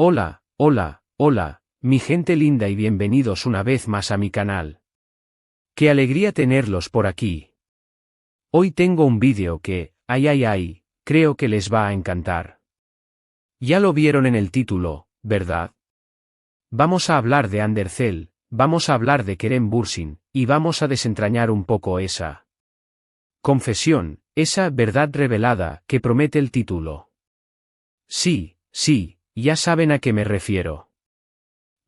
Hola, hola, hola, mi gente linda y bienvenidos una vez más a mi canal. Qué alegría tenerlos por aquí. Hoy tengo un vídeo que, creo que les va a encantar. Ya lo vieron en el título, ¿verdad? Vamos a hablar de Undercell, vamos a hablar de Kerem Bürsin, y vamos a desentrañar un poco esa confesión, esa verdad revelada que promete el título. Sí, ya saben a qué me refiero.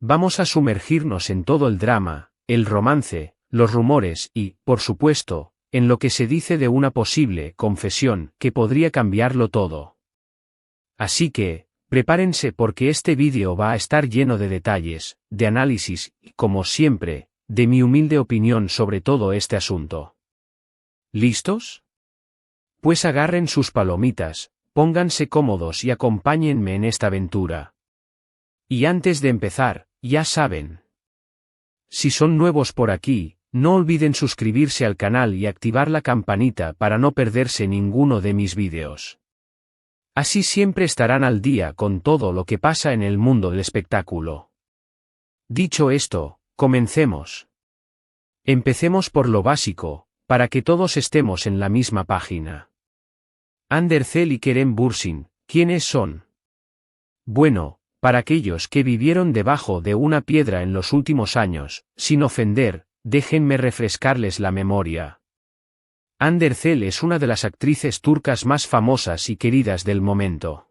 Vamos a sumergirnos en todo el drama, el romance, los rumores y, por supuesto, en lo que se dice de una posible confesión que podría cambiarlo todo. Así que, prepárense porque este vídeo va a estar lleno de detalles, de análisis y, como siempre, de mi humilde opinión sobre todo este asunto. ¿Listos? Pues agarren sus palomitas, pónganse cómodos y acompáñenme en esta aventura. Y antes de empezar, ya saben. Si son nuevos por aquí, no olviden suscribirse al canal y activar la campanita para no perderse ninguno de mis vídeos. Así siempre estarán al día con todo lo que pasa en el mundo del espectáculo. Dicho esto, comencemos. Empecemos por lo básico, para que todos estemos en la misma página. Undercell y Kerem Bürsin, ¿quiénes son? Bueno, para aquellos que vivieron debajo de una piedra en los últimos años, sin ofender, déjenme refrescarles la memoria. Undercell es una de las actrices turcas más famosas y queridas del momento.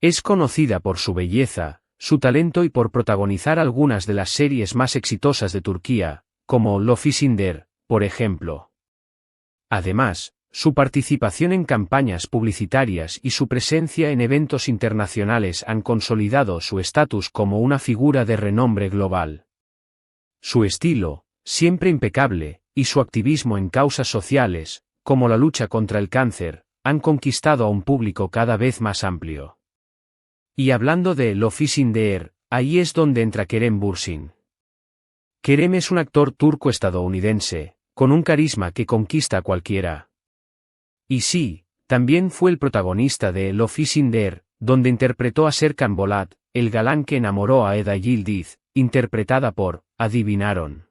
Es conocida por su belleza, su talento y por protagonizar algunas de las series más exitosas de Turquía, como Lofisindir, por ejemplo. Además, su participación en campañas publicitarias y su presencia en eventos internacionales han consolidado su estatus como una figura de renombre global. Su estilo, siempre impecable, y su activismo en causas sociales, como la lucha contra el cáncer, han conquistado a un público cada vez más amplio. Y hablando de Lofisindir, ahí es donde entra Kerem Bürsin. Kerem es un actor turco-estadounidense, con un carisma que conquista a cualquiera. Y sí, también fue el protagonista de Lofisindir, donde interpretó a Serkan Bolat, el galán que enamoró a Eda Yildiz, interpretada por, adivinaron.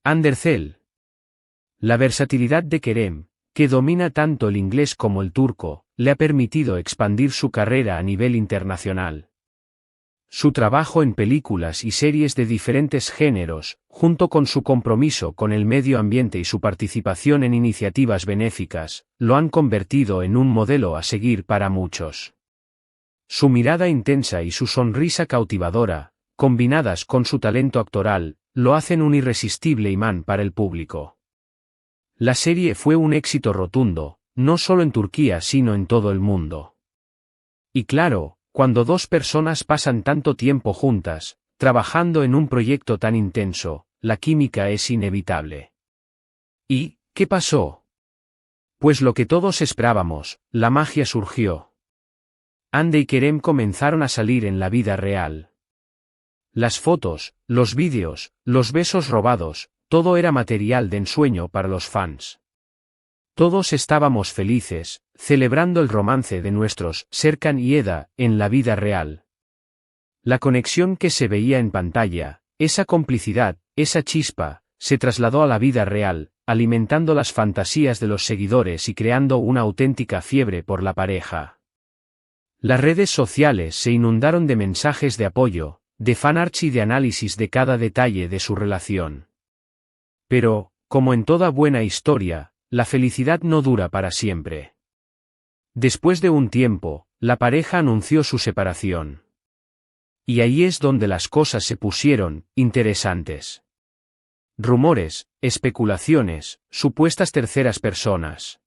Undercell. La versatilidad de Kerem, que domina tanto el inglés como el turco, le ha permitido expandir su carrera a nivel internacional. Su trabajo en películas y series de diferentes géneros, junto con su compromiso con el medio ambiente y su participación en iniciativas benéficas, lo han convertido en un modelo a seguir para muchos. Su mirada intensa y su sonrisa cautivadora, combinadas con su talento actoral, lo hacen un irresistible imán para el público. La serie fue un éxito rotundo, no solo en Turquía sino en todo el mundo. Y claro, cuando dos personas pasan tanto tiempo juntas, trabajando en un proyecto tan intenso, la química es inevitable. ¿Y qué pasó? Pues lo que todos esperábamos, la magia surgió. Hande y Kerem comenzaron a salir en la vida real. Las fotos, los vídeos, los besos robados, todo era material de ensueño para los fans. Todos estábamos felices, celebrando el romance de nuestros Serkan y Eda en la vida real. La conexión que se veía en pantalla, esa complicidad, esa chispa, se trasladó a la vida real, alimentando las fantasías de los seguidores y creando una auténtica fiebre por la pareja. Las redes sociales se inundaron de mensajes de apoyo, de fanarts y de análisis de cada detalle de su relación. Pero, como en toda buena historia, la felicidad no dura para siempre. Después de un tiempo, la pareja anunció su separación. Y ahí es donde las cosas se pusieron interesantes. Rumores, especulaciones, supuestas terceras personas.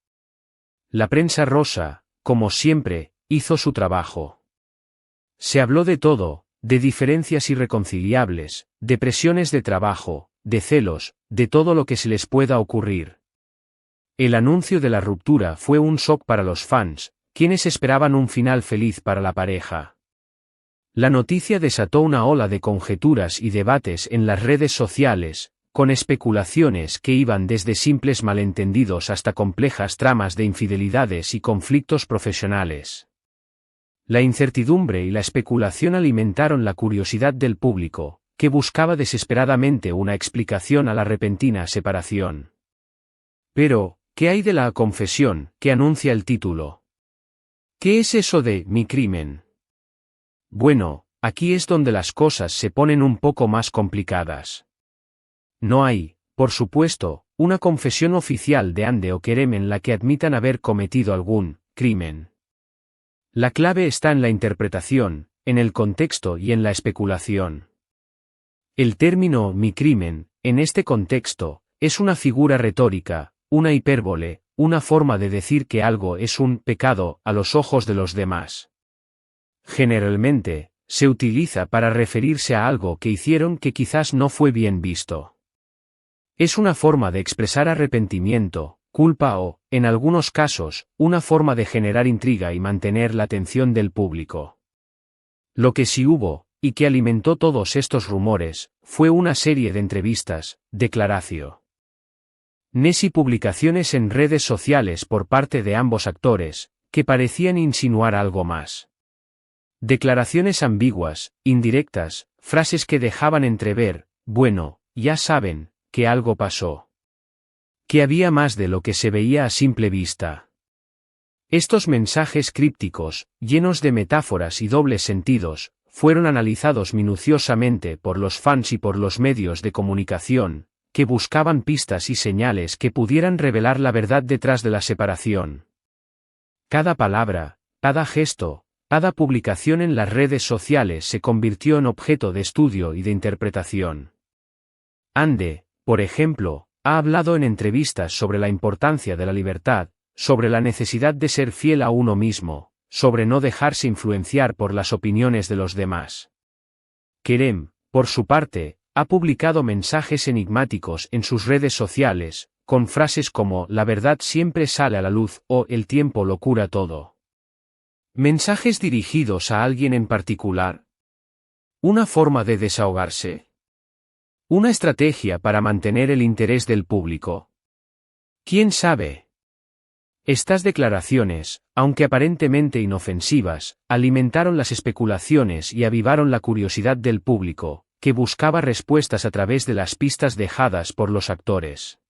La prensa rosa, como siempre, hizo su trabajo. Se habló de todo, de diferencias irreconciliables, de presiones de trabajo, de celos, de todo lo que se les pueda ocurrir. El anuncio de la ruptura fue un shock para los fans, quienes esperaban un final feliz para la pareja. La noticia desató una ola de conjeturas y debates en las redes sociales, con especulaciones que iban desde simples malentendidos hasta complejas tramas de infidelidades y conflictos profesionales. La incertidumbre y la especulación alimentaron la curiosidad del público, que buscaba desesperadamente una explicación a la repentina separación. Pero, ¿qué hay de la confesión que anuncia el título? ¿Qué es eso de mi crimen? Bueno, aquí es donde las cosas se ponen un poco más complicadas. No hay, por supuesto, una confesión oficial de Hande o Kerem en la que admitan haber cometido algún crimen. La clave está en la interpretación, en el contexto y en la especulación. El término mi crimen, en este contexto, es una figura retórica, una hipérbole, una forma de decir que algo es un pecado a los ojos de los demás. Generalmente, se utiliza para referirse a algo que hicieron que quizás no fue bien visto. Es una forma de expresar arrepentimiento, culpa o, en algunos casos, una forma de generar intriga y mantener la atención del público. Lo que sí hubo, y que alimentó todos estos rumores, fue una serie de entrevistas, declaraciones y publicaciones en redes sociales por parte de ambos actores, que parecían insinuar algo más. Declaraciones ambiguas, indirectas, frases que dejaban entrever, bueno, ya saben, que algo pasó. Que había más de lo que se veía a simple vista. Estos mensajes crípticos, llenos de metáforas y dobles sentidos, fueron analizados minuciosamente por los fans y por los medios de comunicación, que buscaban pistas y señales que pudieran revelar la verdad detrás de la separación. Cada palabra, cada gesto, cada publicación en las redes sociales se convirtió en objeto de estudio y de interpretación. Hande, por ejemplo, ha hablado en entrevistas sobre la importancia de la libertad, sobre la necesidad de ser fiel a uno mismo, sobre no dejarse influenciar por las opiniones de los demás. Kerem, por su parte, ha publicado mensajes enigmáticos en sus redes sociales, con frases como "la verdad siempre sale a la luz" o "el tiempo lo cura todo". Mensajes dirigidos a alguien en particular. Una forma de desahogarse. Una estrategia para mantener el interés del público. ¿Quién sabe? Estas declaraciones, aunque aparentemente inofensivas, alimentaron las especulaciones y avivaron la curiosidad del público, que buscaba respuestas a través de las pistas dejadas por los actores.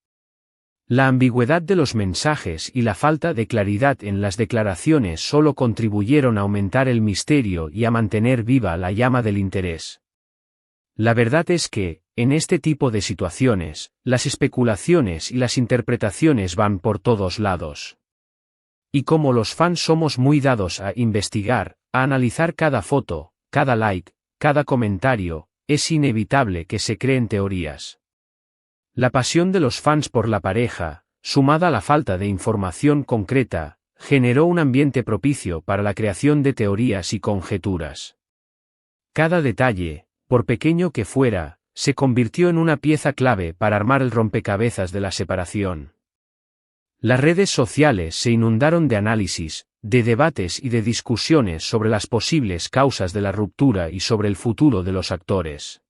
La ambigüedad de los mensajes y la falta de claridad en las declaraciones solo contribuyeron a aumentar el misterio y a mantener viva la llama del interés. La verdad es que, en este tipo de situaciones, las especulaciones y las interpretaciones van por todos lados. Y como los fans somos muy dados a investigar, a analizar cada foto, cada like, cada comentario, es inevitable que se creen teorías. La pasión de los fans por la pareja, sumada a la falta de información concreta, generó un ambiente propicio para la creación de teorías y conjeturas. Cada detalle, por pequeño que fuera, se convirtió en una pieza clave para armar el rompecabezas de la separación. Las redes sociales se inundaron de análisis, de debates y de discusiones sobre las posibles causas de la ruptura y sobre el futuro de los actores.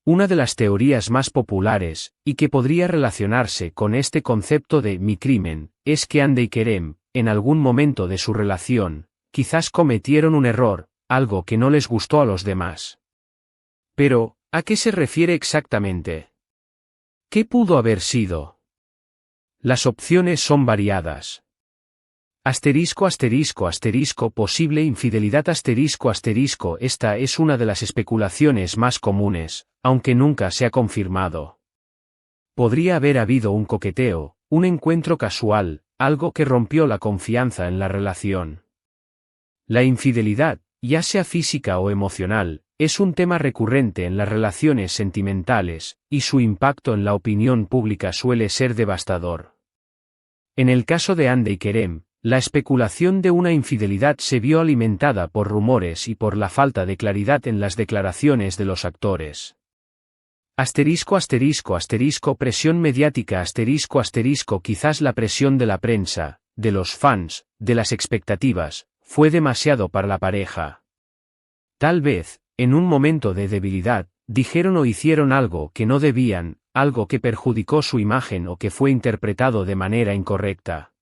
Una de las teorías más populares, y que podría relacionarse con este concepto de mi crimen, es que Hande y Kerem, en algún momento de su relación, quizás cometieron un error, algo que no les gustó a los demás. Pero, ¿a qué se refiere exactamente? ¿Qué pudo haber sido? Las opciones son variadas. Asterisco asterisco asterisco posible infidelidad asterisco asterisco. Esta es una de las especulaciones más comunes, aunque nunca se ha confirmado. Podría haber habido un coqueteo, un encuentro casual, algo que rompió la confianza en la relación. La infidelidad, ya sea física o emocional, es un tema recurrente en las relaciones sentimentales, y su impacto en la opinión pública suele ser devastador. En el caso de Hande y Kerem, la especulación de una infidelidad se vio alimentada por rumores y por la falta de claridad en las declaraciones de los actores. Asterisco asterisco asterisco presión mediática asterisco asterisco quizás la presión de la prensa, de los fans, de las expectativas, fue demasiado para la pareja. Tal vez, en un momento de debilidad, dijeron o hicieron algo que no debían, algo que perjudicó su imagen o que fue interpretado de manera incorrecta.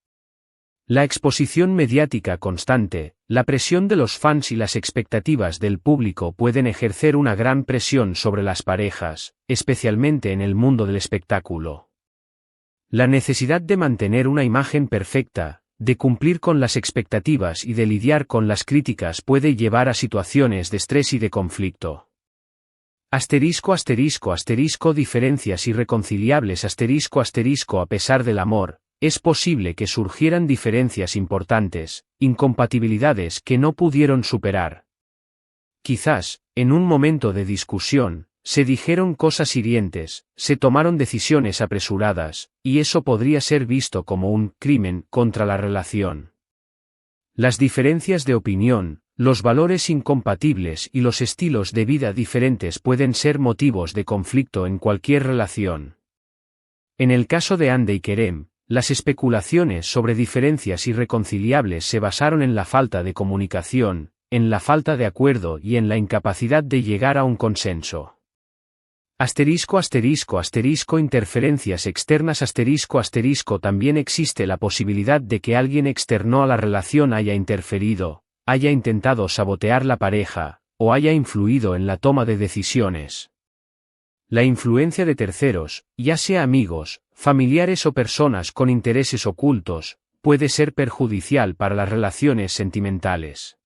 La exposición mediática constante, la presión de los fans y las expectativas del público pueden ejercer una gran presión sobre las parejas, especialmente en el mundo del espectáculo. La necesidad de mantener una imagen perfecta, de cumplir con las expectativas y de lidiar con las críticas puede llevar a situaciones de estrés y de conflicto. Diferencias irreconciliables a pesar del amor. Es posible que surgieran diferencias importantes, incompatibilidades que no pudieron superar. Quizás, en un momento de discusión, se dijeron cosas hirientes, se tomaron decisiones apresuradas, y eso podría ser visto como un crimen contra la relación. Las diferencias de opinión, los valores incompatibles y los estilos de vida diferentes pueden ser motivos de conflicto en cualquier relación. En el caso de Hande y Kerem, las especulaciones sobre diferencias irreconciliables se basaron en la falta de comunicación, en la falta de acuerdo y en la incapacidad de llegar a un consenso. Interferencias externas también existe la posibilidad de que alguien externo a la relación haya interferido, haya intentado sabotear la pareja, o haya influido en la toma de decisiones. La influencia de terceros, ya sea amigos, familiares o personas con intereses ocultos, puede ser perjudicial para las relaciones sentimentales.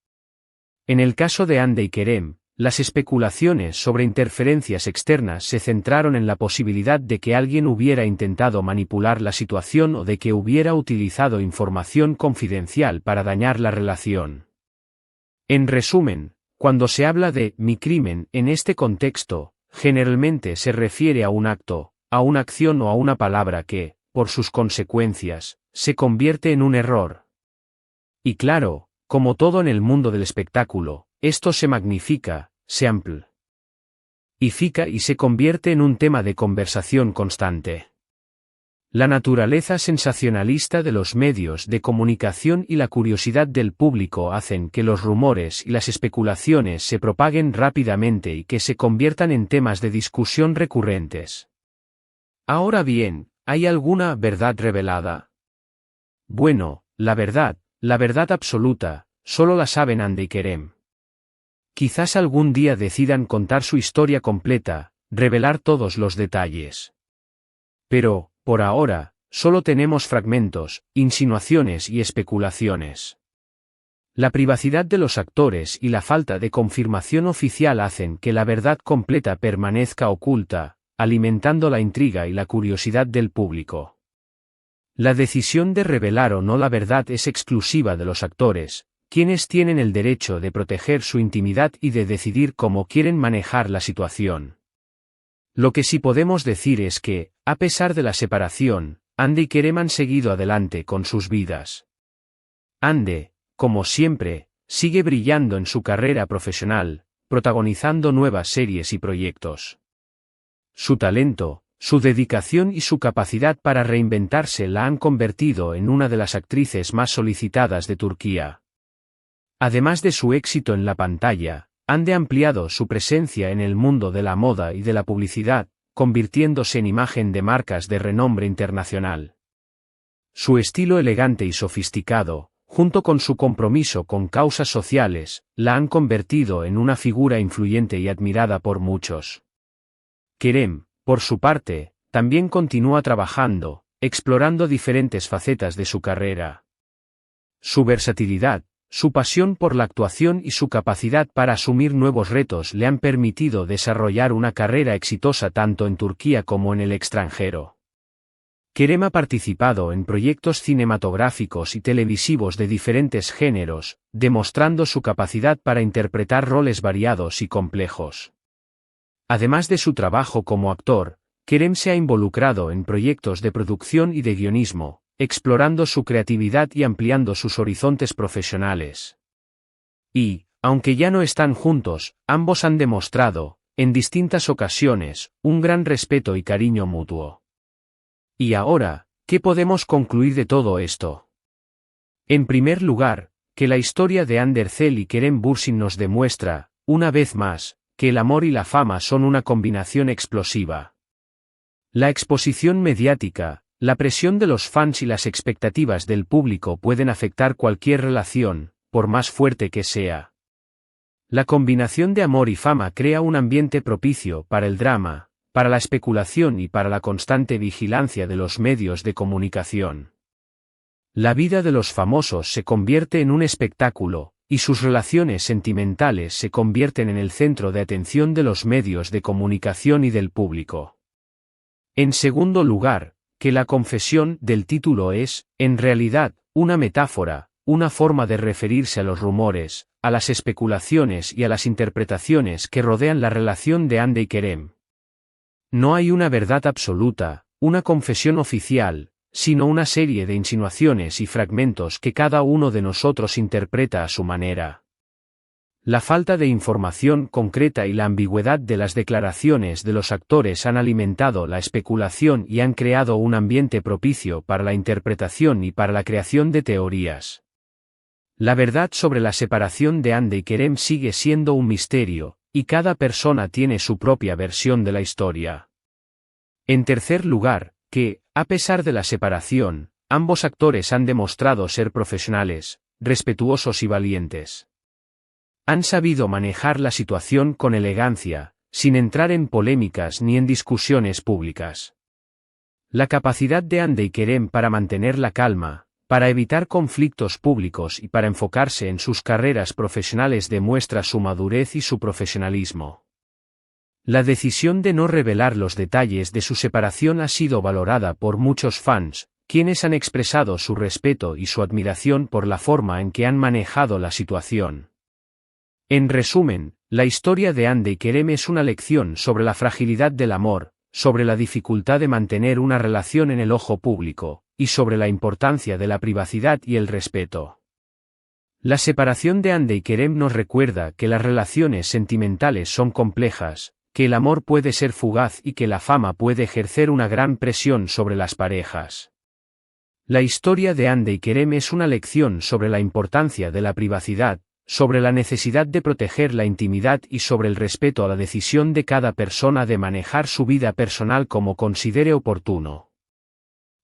En el caso de Hande y Kerem, las especulaciones sobre interferencias externas se centraron en la posibilidad de que alguien hubiera intentado manipular la situación o de que hubiera utilizado información confidencial para dañar la relación. En resumen, cuando se habla de mi crimen en este contexto, generalmente se refiere a un acto, a una acción o a una palabra que, por sus consecuencias, se convierte en un error. Y claro, como todo en el mundo del espectáculo, esto se magnifica, se amplifica y se convierte en un tema de conversación constante. La naturaleza sensacionalista de los medios de comunicación y la curiosidad del público hacen que los rumores y las especulaciones se propaguen rápidamente y que se conviertan en temas de discusión recurrentes. Ahora bien, ¿hay alguna verdad revelada? Bueno, la verdad absoluta, solo la saben Hande y Kerem. Quizás algún día decidan contar su historia completa, revelar todos los detalles. Pero, por ahora, solo tenemos fragmentos, insinuaciones y especulaciones. La privacidad de los actores y la falta de confirmación oficial hacen que la verdad completa permanezca oculta, alimentando la intriga y la curiosidad del público. La decisión de revelar o no la verdad es exclusiva de los actores, quienes tienen el derecho de proteger su intimidad y de decidir cómo quieren manejar la situación. Lo que sí podemos decir es que, a pesar de la separación, Hande y Kerem han seguido adelante con sus vidas. Hande, como siempre, sigue brillando en su carrera profesional, protagonizando nuevas series y proyectos. Su talento, su dedicación y su capacidad para reinventarse la han convertido en una de las actrices más solicitadas de Turquía. Además de su éxito en la pantalla, Hande ha ampliado su presencia en el mundo de la moda y de la publicidad, convirtiéndose en imagen de marcas de renombre internacional. Su estilo elegante y sofisticado, junto con su compromiso con causas sociales, la han convertido en una figura influyente y admirada por muchos. Kerem, por su parte, también continúa trabajando, explorando diferentes facetas de su carrera. Su versatilidad, su pasión por la actuación y su capacidad para asumir nuevos retos le han permitido desarrollar una carrera exitosa tanto en Turquía como en el extranjero. Kerem ha participado en proyectos cinematográficos y televisivos de diferentes géneros, demostrando su capacidad para interpretar roles variados y complejos. Además de su trabajo como actor, Kerem se ha involucrado en proyectos de producción y de guionismo, explorando su creatividad y ampliando sus horizontes profesionales. Y, aunque ya no están juntos, ambos han demostrado, en distintas ocasiones, un gran respeto y cariño mutuo. Y ahora, ¿qué podemos concluir de todo esto? En primer lugar, que la historia de Hande Erçel y Kerem Bürsin nos demuestra, una vez más, que el amor y la fama son una combinación explosiva. La exposición mediática, La presión de los fans y las expectativas del público pueden afectar cualquier relación, por más fuerte que sea. La combinación de amor y fama crea un ambiente propicio para el drama, para la especulación y para la constante vigilancia de los medios de comunicación. La vida de los famosos se convierte en un espectáculo, y sus relaciones sentimentales se convierten en el centro de atención de los medios de comunicación y del público. En segundo lugar, que la confesión del título es, en realidad, una metáfora, una forma de referirse a los rumores, a las especulaciones y a las interpretaciones que rodean la relación de Hande y Kerem. No hay una verdad absoluta, una confesión oficial, sino una serie de insinuaciones y fragmentos que cada uno de nosotros interpreta a su manera. La falta de información concreta y la ambigüedad de las declaraciones de los actores han alimentado la especulación y han creado un ambiente propicio para la interpretación y para la creación de teorías. La verdad sobre la separación de Hande y Kerem sigue siendo un misterio, y cada persona tiene su propia versión de la historia. En tercer lugar, que, a pesar de la separación, ambos actores han demostrado ser profesionales, respetuosos y valientes. Han sabido manejar la situación con elegancia, sin entrar en polémicas ni en discusiones públicas. La capacidad de Hande y Kerem para mantener la calma, para evitar conflictos públicos y para enfocarse en sus carreras profesionales demuestra su madurez y su profesionalismo. La decisión de no revelar los detalles de su separación ha sido valorada por muchos fans, quienes han expresado su respeto y su admiración por la forma en que han manejado la situación. En resumen, la historia de Hande y Kerem es una lección sobre la fragilidad del amor, sobre la dificultad de mantener una relación en el ojo público, y sobre la importancia de la privacidad y el respeto. La separación de Hande y Kerem nos recuerda que las relaciones sentimentales son complejas, que el amor puede ser fugaz y que la fama puede ejercer una gran presión sobre las parejas. La historia de Hande y Kerem es una lección sobre la importancia de la privacidad, sobre la necesidad de proteger la intimidad y sobre el respeto a la decisión de cada persona de manejar su vida personal como considere oportuno.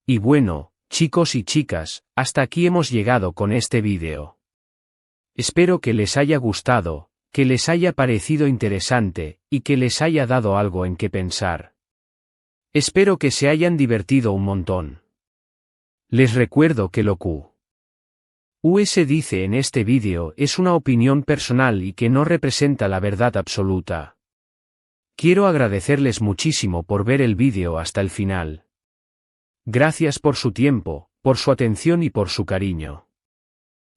Y bueno, chicos y chicas, hasta aquí hemos llegado con este vídeo. Espero que les haya gustado, que les haya parecido interesante, y que les haya dado algo en qué pensar. Espero que se hayan divertido un montón. Les recuerdo que lo que se dice en este vídeo es una opinión personal y que no representa la verdad absoluta. Quiero agradecerles muchísimo por ver el vídeo hasta el final. Gracias por su tiempo, por su atención y por su cariño.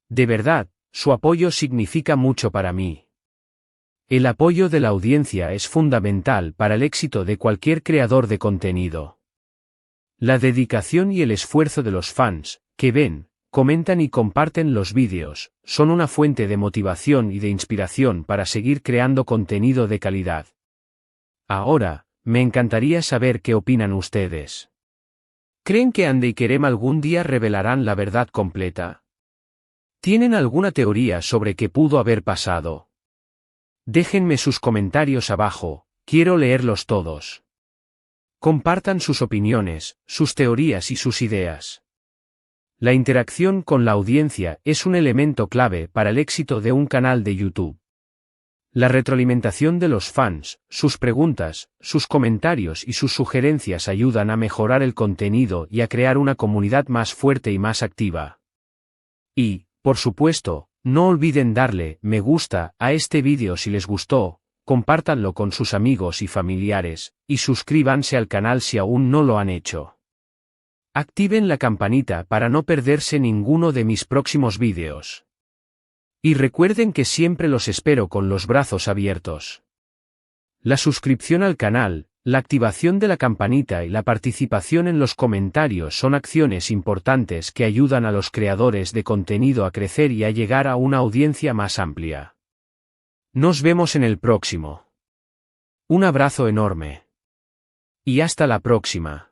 De verdad, su apoyo significa mucho para mí. El apoyo de la audiencia es fundamental para el éxito de cualquier creador de contenido. La dedicación y el esfuerzo de los fans, que ven, comentan y comparten los vídeos, son una fuente de motivación y de inspiración para seguir creando contenido de calidad. Ahora, me encantaría saber qué opinan ustedes. ¿Creen que Hande y Kerem algún día revelarán la verdad completa? ¿Tienen alguna teoría sobre qué pudo haber pasado? Déjenme sus comentarios abajo, quiero leerlos todos. Compartan sus opiniones, sus teorías y sus ideas. La interacción con la audiencia es un elemento clave para el éxito de un canal de YouTube. La retroalimentación de los fans, sus preguntas, sus comentarios y sus sugerencias ayudan a mejorar el contenido y a crear una comunidad más fuerte y más activa. Y, por supuesto, no olviden darle me gusta a este vídeo si les gustó, compártanlo con sus amigos y familiares, y suscríbanse al canal si aún no lo han hecho. Activen la campanita para no perderse ninguno de mis próximos vídeos. Y recuerden que siempre los espero con los brazos abiertos. La suscripción al canal, la activación de la campanita y la participación en los comentarios son acciones importantes que ayudan a los creadores de contenido a crecer y a llegar a una audiencia más amplia. Nos vemos en el próximo. Un abrazo enorme. Y hasta la próxima.